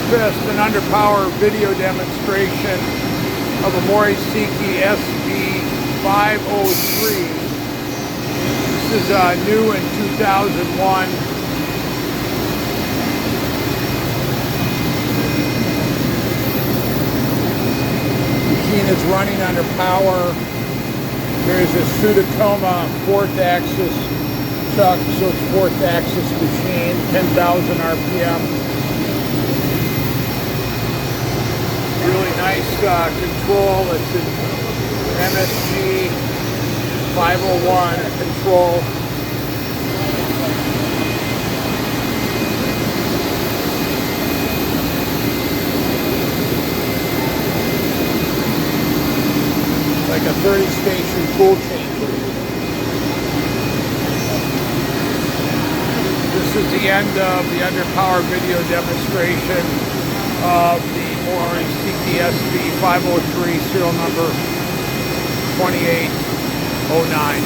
Fist, an underpower video demonstration of a Mori Seiki SV-503. This is new in 2001. Machine is running under power. There's a Tsudakoma 4th axis chuck, so it's 4th axis machine, 10,000 RPM. Really nice control. It's an MSG 501 control. Like a 30-station tool changer. This is the end of the underpower video demonstration of the Mori Seiki SV-503, serial number 2809.